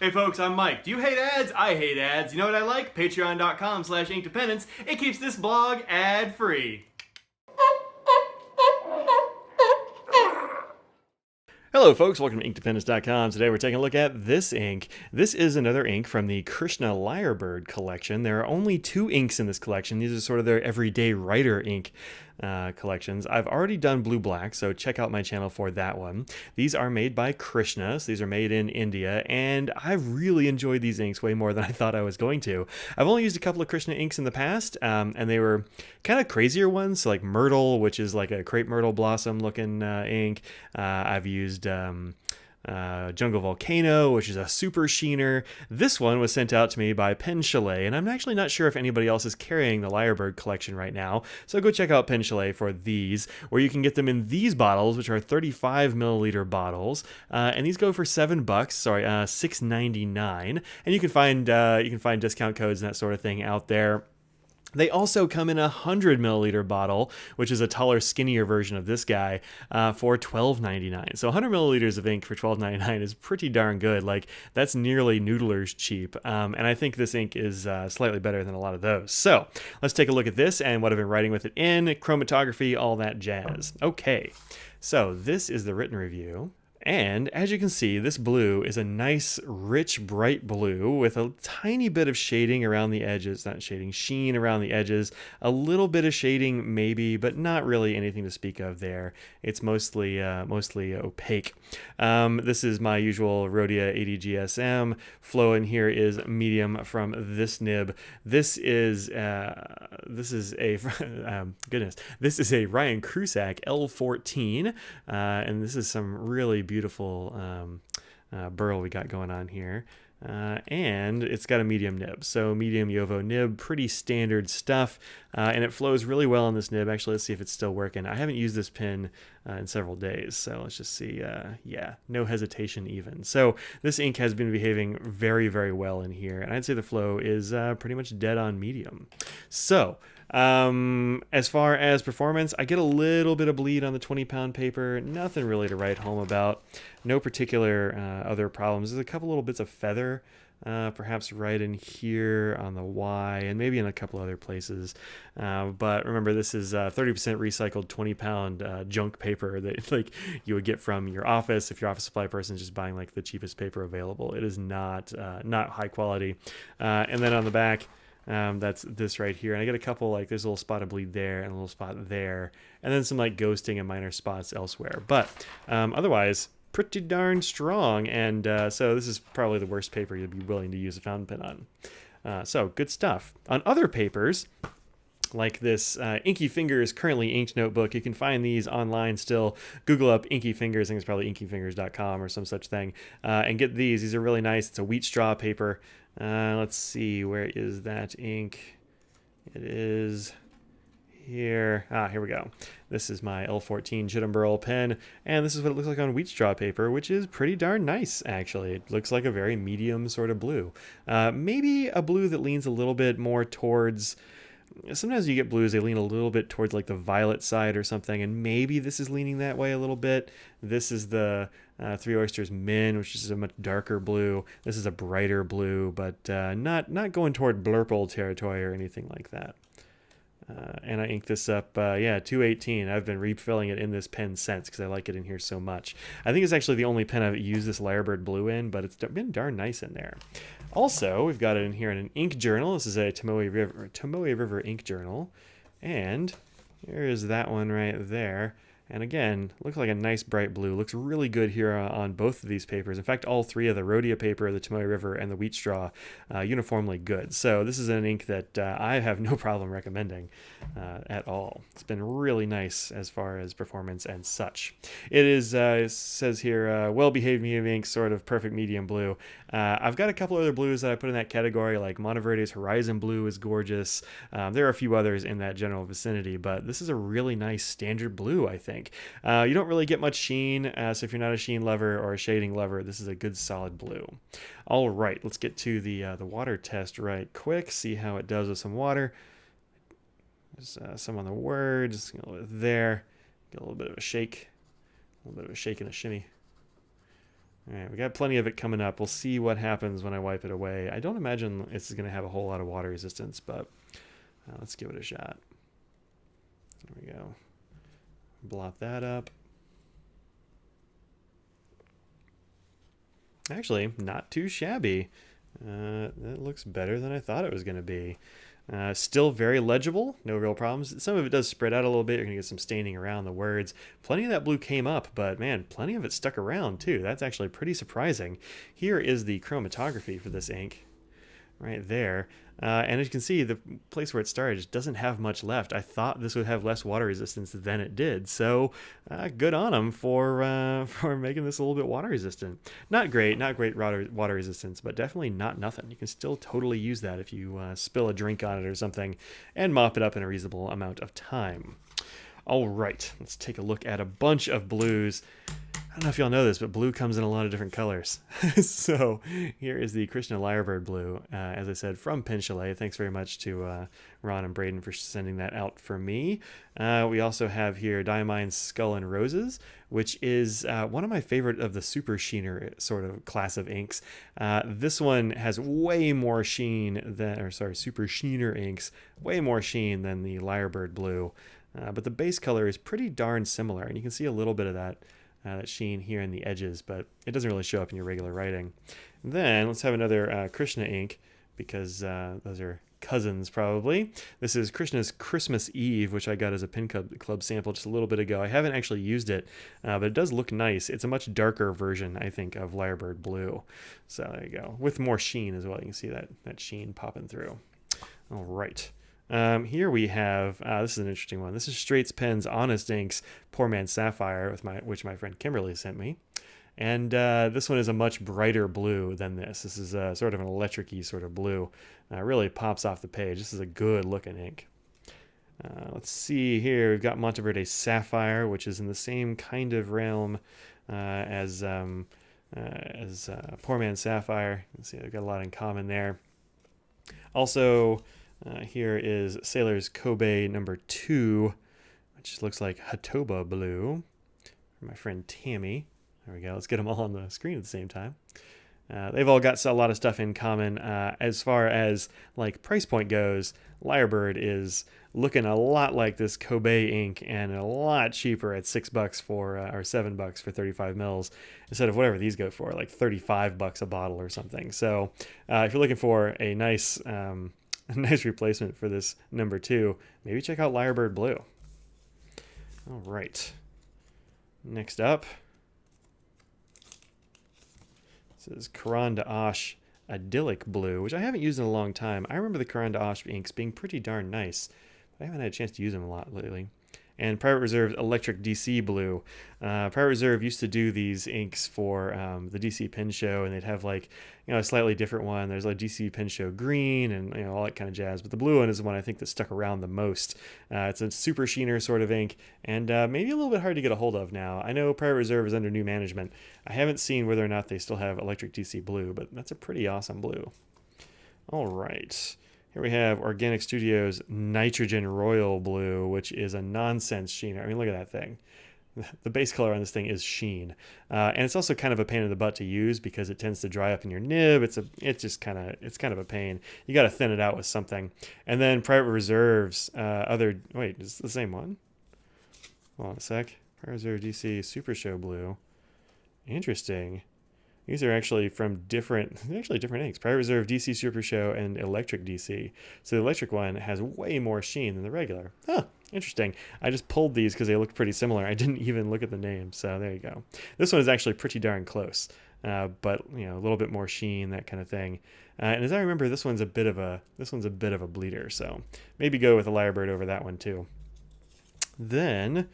Hey folks, I'm Mike. Do you hate ads? I hate ads. You know what I like? Patreon.com/Inkdependence. It keeps this blog ad-free. Hello folks, welcome to Inkdependence.com. Today we're taking a look at this ink. This is another ink from the Krishna Lyrebird collection. There are only 2 inks in this collection. These are sort of their everyday writer ink collections. I've already done blue-black, so check out my channel for that one. These are made by Krishna, so these are made in India, and I've really enjoyed these inks way more than I thought I was going to. I've only used a couple of Krishna inks in the past, and they were kind of crazier ones, so like Myrtle, which is like a crepe myrtle blossom looking ink. I've used Jungle Volcano, which is a super sheener. This one was sent out to me by Pen Chalet, and I'm actually not sure if anybody else is carrying the Lyrebird collection right now, so go check out Pen Chalet for these, where you can get them in these bottles, which are 35 milliliter bottles, and these go for $7, sorry, $6.99, and you can find discount codes and that sort of thing out there. They also come in a 100 milliliter bottle, which is a taller, skinnier version of this guy, for $12.99. So 100 milliliters of ink for $12.99 is pretty darn good. Like, that's nearly Noodler's cheap. And I think this ink is slightly better than a lot of those. So let's take a look at this and what I've been writing with it in, chromatography, all that jazz. Okay, so this is the written review. And as you can see, this blue is a nice, rich, bright blue with a tiny bit of shading around the edges, not shading, sheen around the edges, a little bit of shading maybe, but not really anything to speak of there. It's mostly opaque. This is my usual Rhodia 80 GSM. Flow in here is medium from this nib. This is a this is a Ryan Krusak L14, and this is some really beautiful burl we got going on here, and it's got a medium nib, so medium Yovo nib, pretty standard stuff, and it flows really well on this nib. Actually, let's see if it's still working. I haven't used this pen in several days, so let's just see. Yeah, no hesitation even. So this ink has been behaving very, very well in here, and I'd say the flow is pretty much dead on medium. So as far as performance, I get a little bit of bleed on the 20-pound paper, nothing really to write home about, no particular other problems. There's a couple little bits of feather, perhaps right in here on the Y, and maybe in a couple other places, but remember, this is 30% recycled 20-pound junk paper that like you would get from your office if your office supply person is just buying like the cheapest paper available. It is not high quality. And then on the back, that's this right here, and I get a couple, like there's a little spot of bleed there and a little spot there, and then some like ghosting and minor spots elsewhere, but otherwise pretty darn strong. And so this is probably the worst paper you'd be willing to use a fountain pen on. So good stuff. On other papers like this Inky Fingers currently inked notebook, you can find these online still. Google up Inky Fingers, I think it's probably inkyfingers.com or some such thing, and get these. These are really nice. It's a wheat straw paper. Let's see, where is that ink? It is here. Here we go. This is my L14 Jit and Burl pen, and this is what it looks like on wheat straw paper, which is pretty darn nice, actually. It looks like a very medium sort of blue. Maybe a blue that leans a little bit more towards... Sometimes you get blues, they lean a little bit towards like the violet side or something, and maybe this is leaning that way a little bit. This is the Three Oysters Min, which is a much darker blue. This is a brighter blue, but not going toward blurple territory or anything like that. And I inked this up, 218. I've been refilling it in this pen since because I like it in here so much. I think it's actually the only pen I've used this Lyrebird blue in, but it's been darn nice in there. Also, we've got it in here in an ink journal. This is a Tomoe River ink journal, and here is that one right there. And again, looks like a nice bright blue. Looks really good here on both of these papers. In fact, all three of the Rhodia paper, the Tomoe River, and the wheat straw, uniformly good. So this is an ink that I have no problem recommending at all. It's been really nice as far as performance and such. It is, it says here, well-behaved medium ink, sort of perfect medium blue. I've got a couple other blues that I put in that category, like Monteverde's Horizon Blue is gorgeous. There are a few others in that general vicinity, but this is a really nice standard blue, I think. You don't really get much sheen, so if you're not a sheen lover or a shading lover, this is a good solid blue. All right, let's get to the water test right quick, see how it does with some water. There's some on the word, just a little bit there, get a little bit of a shake and a shimmy. All right, we got plenty of it coming up. We'll see what happens when I wipe it away. I don't imagine it's going to have a whole lot of water resistance, but let's give it a shot. There we go. Blot that up. Actually, not too shabby. That looks better than I thought it was going to be. Still very legible, no real problems. Some of it does spread out a little bit. You're going to get some staining around the words. Plenty of that blue came up, but man, plenty of it stuck around too. That's actually pretty surprising. Here is the chromatography for this ink. Right there. And as you can see, the place where it started just doesn't have much left. I thought this would have less water resistance than it did. So good on them for making this a little bit water resistant. Not great water resistance, but definitely not nothing. You can still totally use that if you spill a drink on it or something and mop it up in a reasonable amount of time. All right, let's take a look at a bunch of blues. I don't know if y'all know this, but blue comes in a lot of different colors. So here is the Krishna Lyrebird blue, as I said, from Pen Chalet. Thanks very much to Ron and Braden for sending that out for me. We also have here Diamine's Skull and Roses, which is one of my favorite of the super sheener sort of class of inks. This one has way more sheen than, or sorry, super sheener inks, way more sheen than the Lyrebird blue. But the base color is pretty darn similar, and you can see a little bit of that sheen here in the edges, but it doesn't really show up in your regular writing. And then let's have another Krishna ink, because those are cousins probably. This is Krishna's Christmas Eve, which I got as a Pen Club sample just a little bit ago. I haven't actually used it, but it does look nice. It's a much darker version, I think, of Lyrebird blue. So there you go, with more sheen as well. You can see that sheen popping through. All right. Here we have, this is an interesting one. This is Straits Pen's Honest Inks Poor Man's Sapphire, which my friend Kimberly sent me. And this one is a much brighter blue than this. This is sort of an electric-y sort of blue. Really pops off the page. This is a good looking ink. Let's see here. We've got Monteverde Sapphire, which is in the same kind of realm as Poor Man's Sapphire. You can see they've got a lot in common there. Also, here is Sailor's Kobe number 2, which looks like Hatoba blue, for my friend Tammy. There we go. Let's get them all on the screen at the same time. They've all got a lot of stuff in common. As far as like price point goes, Lyrebird is looking a lot like this Kobe ink and a lot cheaper at $6 for or $7 for 35 mils instead of whatever these go for, like $35 a bottle or something. So if you're looking for a nice replacement for this number 2, maybe check out Lyrebird blue. All right. Next up, this is Karan d'Ash Idyllic Blue, which I haven't used in a long time. I remember the Karan d'Ash inks being pretty darn nice, but I haven't had a chance to use them a lot lately. And Private Reserve's Electric DC Blue. Private Reserve used to do these inks for the DC Pen Show, and they'd have like, a slightly different one. There's like DC Pen Show Green and all that kind of jazz. But the blue one is the one I think that stuck around the most. It's a super sheener sort of ink, and maybe a little bit hard to get a hold of now. I know Private Reserve is under new management. I haven't seen whether or not they still have Electric DC Blue, but that's a pretty awesome blue. All right. Here we have Organic Studios Nitrogen Royal Blue, which is a nonsense sheener. I mean, look at that thing. The base color on this thing is sheen. And it's also kind of a pain in the butt to use because it tends to dry up in your nib. It's kind of a pain. You got to thin it out with something. And then Private Reserve's wait, is it the same one? Hold on a sec. Private Reserve DC Super Show Blue. Interesting. These are actually from different inks. Private Reserve DC Super Show and Electric DC. So the electric one has way more sheen than the regular. Huh, interesting. I just pulled these because they look pretty similar. I didn't even look at the name, so there you go. This one is actually pretty darn close, but a little bit more sheen, that kind of thing. And as I remember, this one's a bit of a bleeder, so maybe go with a Lyrebird over that one too. Then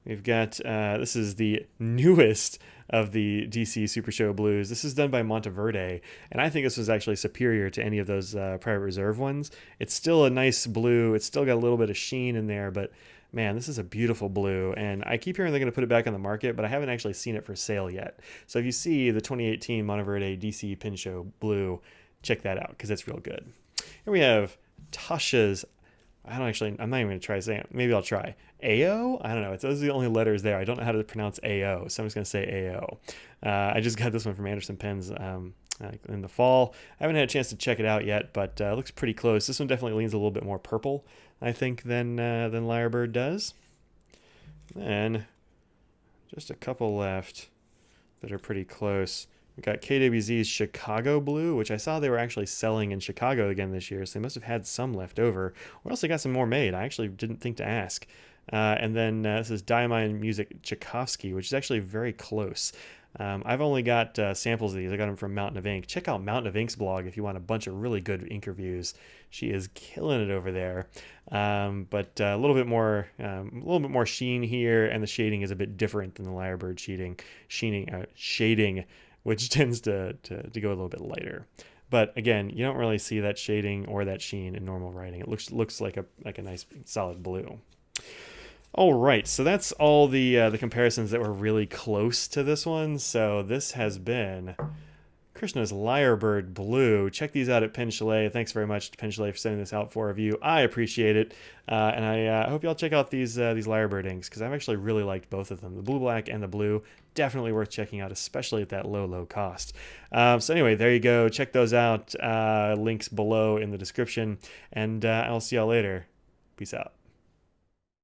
we've got this is the newest of the DC Super Show blues. This is done by Monteverde, and I think this was actually superior to any of those Private Reserve ones. It's still a nice blue. It's still got a little bit of sheen in there, but man, this is a beautiful blue, and I keep hearing they're going to put it back on the market, but I haven't actually seen it for sale yet. So if you see the 2018 Monteverde DC Pen Show blue, check that out because it's real good. Here we have Tasha's I'm not even going to try saying it. Maybe I'll try. AO? I don't know. Those are the only letters there. I don't know how to pronounce AO, so I'm just going to say AO. I just got this one from Anderson Pens in the fall. I haven't had a chance to check it out yet, but it looks pretty close. This one definitely leans a little bit more purple, I think, than Lyrebird does. Then just a couple left that are pretty close. We got KWZ's Chicago Blue, which I saw they were actually selling in Chicago again this year, so they must have had some left over. Or else they got some more made. I actually didn't think to ask. And then this is Diamond Music Tchaikovsky, which is actually very close. I've only got samples of these. I got them from Mountain of Ink. Check out Mountain of Ink's blog if you want a bunch of really good ink reviews. She is killing it over there. But a little bit more sheen here, and the shading is a bit different than the Lyrebird shading, which tends to go a little bit lighter. But again, you don't really see that shading or that sheen in normal writing. It looks like a nice solid blue. All right, so that's all the comparisons that were really close to this one. So this has been Krishna's Lyrebird Blue. Check these out at Pen Chalet. Thanks very much to Pen Chalet for sending this out for review. I appreciate it, and I hope y'all check out these Lyrebird inks, because I've actually really liked both of them. The blue black and the blue, definitely worth checking out, especially at that low cost. So anyway, there you go. Check those out. Links below in the description, and I'll see y'all later. Peace out.